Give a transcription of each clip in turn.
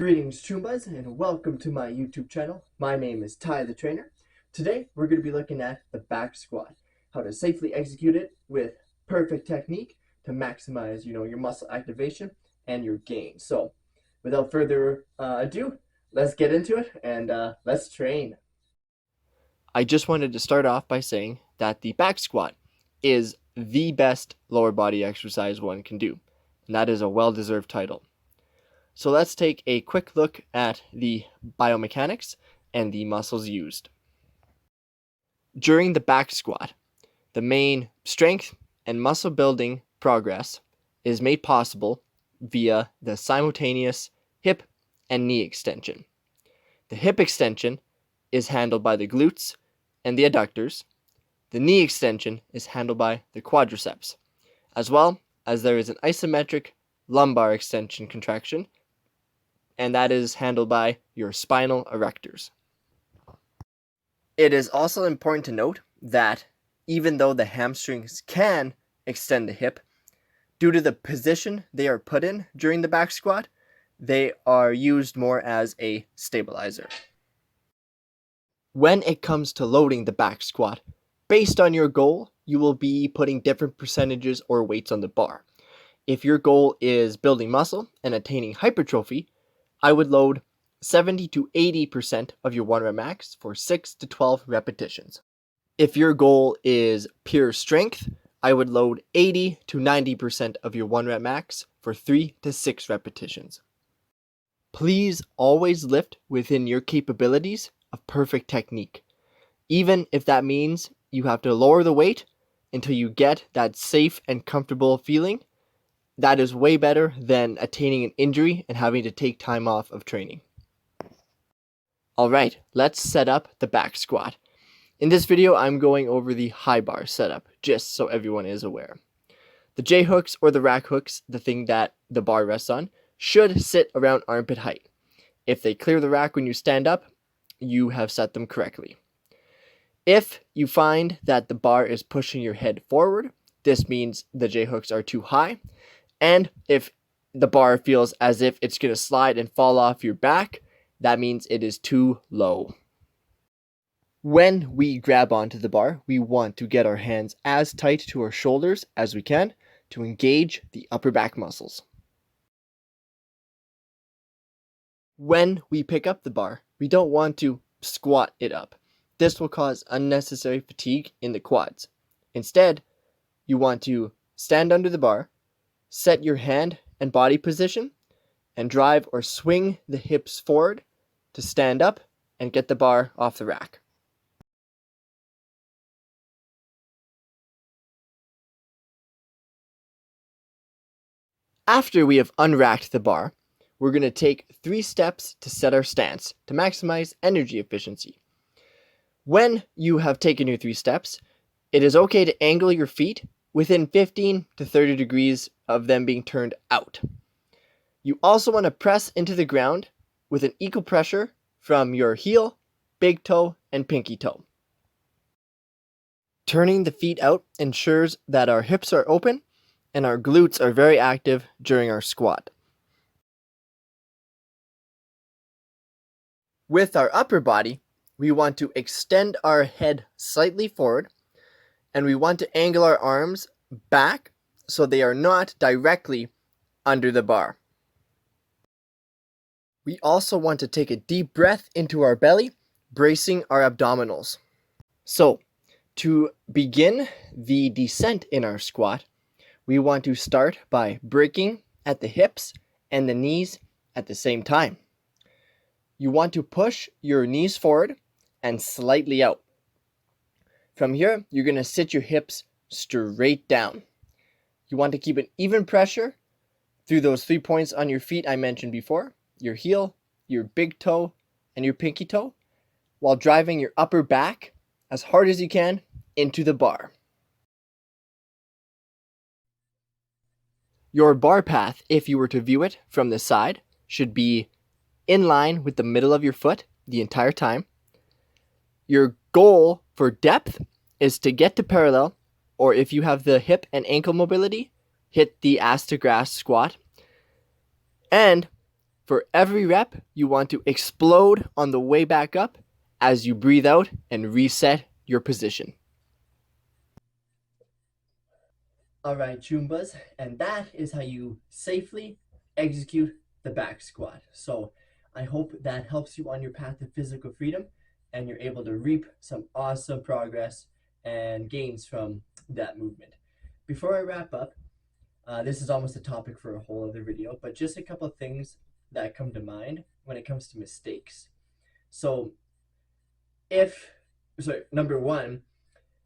Greetings, Choombas, and welcome to my YouTube channel. My name is TytheTrainer. Today, we're going to be looking at the back squat, how to safely execute it with perfect technique to maximize, your muscle activation and your gain. So, without further ado, let's get into it and let's train. I just wanted to start off by saying that the back squat is the best lower body exercise one can do, and that is a well-deserved title. So let's take a quick look at the biomechanics and the muscles used. During the back squat, the main strength and muscle building progress is made possible via the simultaneous hip and knee extension. The hip extension is handled by the glutes and the adductors. The knee extension is handled by the quadriceps, as well as there is an isometric lumbar extension contraction, and that is handled by your spinal erectors. It is also important to note that even though the hamstrings can extend the hip, due to the position they are put in during the back squat, they are used more as a stabilizer. When it comes to loading the back squat, based on your goal, you will be putting different percentages or weights on the bar. If your goal is building muscle and attaining hypertrophy, I would load 70 to 80% of your 1 rep max for 6 to 12 repetitions. If your goal is pure strength, I would load 80 to 90% of your 1 rep max for 3 to 6 repetitions. Please always lift within your capabilities of perfect technique, even if that means you have to lower the weight until you get that safe and comfortable feeling. That is way better than attaining an injury and having to take time off of training. Alright, let's set up the back squat. In this video, I'm going over the high bar setup, just so everyone is aware. The J hooks or the rack hooks, the thing that the bar rests on, should sit around armpit height. If they clear the rack when you stand up, you have set them correctly. If you find that the bar is pushing your head forward, this means the J hooks are too high. And if the bar feels as if it's going to slide and fall off your back, that means it is too low. When we grab onto the bar, we want to get our hands as tight to our shoulders as we can to engage the upper back muscles. When we pick up the bar, we don't want to squat it up. This will cause unnecessary fatigue in the quads. Instead, you want to stand under the bar, set your hand and body position, and drive or swing the hips forward to stand up and get the bar off the rack. After we have unracked the bar, we're going to take 3 steps to set our stance to maximize energy efficiency. When you have taken your 3 steps, it is okay to angle your feet within 15 to 30 degrees of them being turned out. You also want to press into the ground with an equal pressure from your heel, big toe, and pinky toe. Turning the feet out ensures that our hips are open and our glutes are very active during our squat. With our upper body, we want to extend our head slightly forward, and we want to angle our arms back so they are not directly under the bar. We also want to take a deep breath into our belly, bracing our abdominals. So, to begin the descent in our squat, we want to start by breaking at the hips and the knees at the same time. You want to push your knees forward and slightly out. From here, you're going to sit your hips straight down. You want to keep an even pressure through those 3 points on your feet I mentioned before, your heel, your big toe, and your pinky toe, while driving your upper back as hard as you can into the bar. Your bar path, if you were to view it from the side, should be in line with the middle of your foot the entire time. Your goal for depth is to get to parallel, or if you have the hip and ankle mobility, hit the ass to grass squat. And For every rep, you want to explode on the way back up as you breathe out and reset your position. All right, Chumbas, and that is how you safely execute the back squat. So I hope that helps you on your path to physical freedom and you're able to reap some awesome progress and gains from that movement. Before I wrap up, this is almost a topic for a whole other video, but just a couple of things that come to mind when it comes to mistakes. So number one,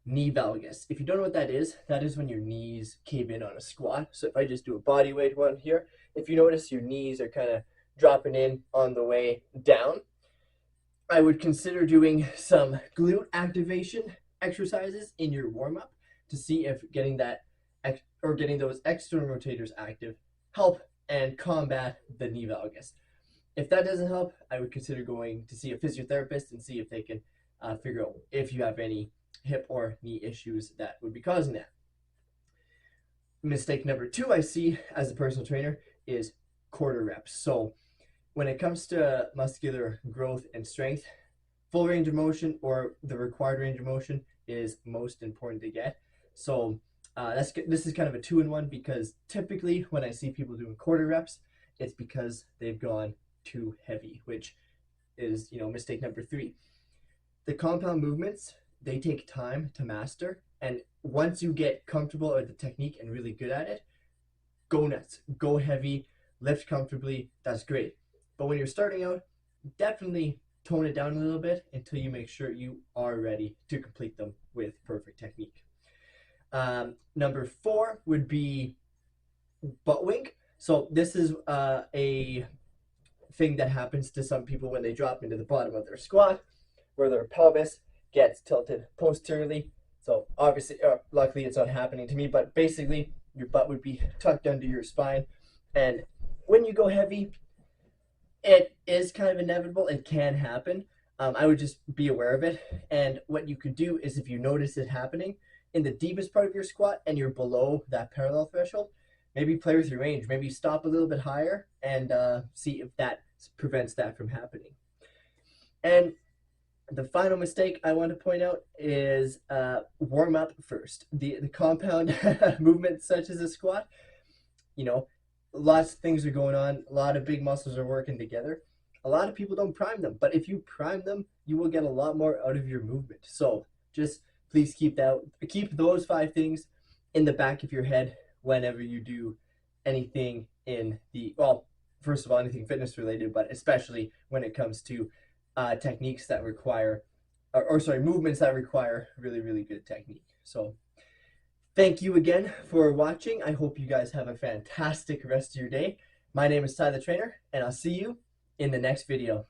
knee valgus. If you don't know what that is when your knees cave in on a squat. So if I just do a body weight one here, if you notice your knees are kind of dropping in on the way down, I would consider doing some glute activation exercises in your warm-up to see if getting those external rotators active help and combat the knee valgus. If that doesn't help, I would consider going to see a physiotherapist and see if they can figure out if you have any hip or knee issues that would be causing that. Mistake number two I see as a personal trainer is quarter reps. So when it comes to muscular growth and strength, full range of motion or the required range of motion is most important to get. So this is kind of a 2-in-1 because typically when I see people doing quarter reps, it's because they've gone too heavy, which is mistake number 3. The compound movements, they take time to master, and once you get comfortable with the technique and really good at it, go nuts, go heavy, lift comfortably, that's great. But when you're starting out, definitely tone it down a little bit until you make sure you are ready to complete them with perfect technique. Number 4 would be butt wink. So this is a thing that happens to some people when they drop into the bottom of their squat, where their pelvis gets tilted posteriorly. So obviously, luckily it's not happening to me, but basically your butt would be tucked under your spine. And when you go heavy, it is kind of inevitable. It can happen. I would just be aware of it. And what you could do is if you notice it happening in the deepest part of your squat and you're below that parallel threshold, maybe play with your range. Maybe stop a little bit higher and see if that prevents that from happening. And the final mistake I want to point out is warm up first. The compound movements such as a squat, lots of things are going on. A lot of big muscles are working together. A lot of people don't prime them, but if you prime them, you will get a lot more out of your movement. So just please keep those 5 things in the back of your head whenever you do anything first of all, anything fitness related, but especially when it comes to techniques that require, movements that require really, really good technique. So thank you again for watching. I hope you guys have a fantastic rest of your day. My name is TytheTrainer, and I'll see you in the next video.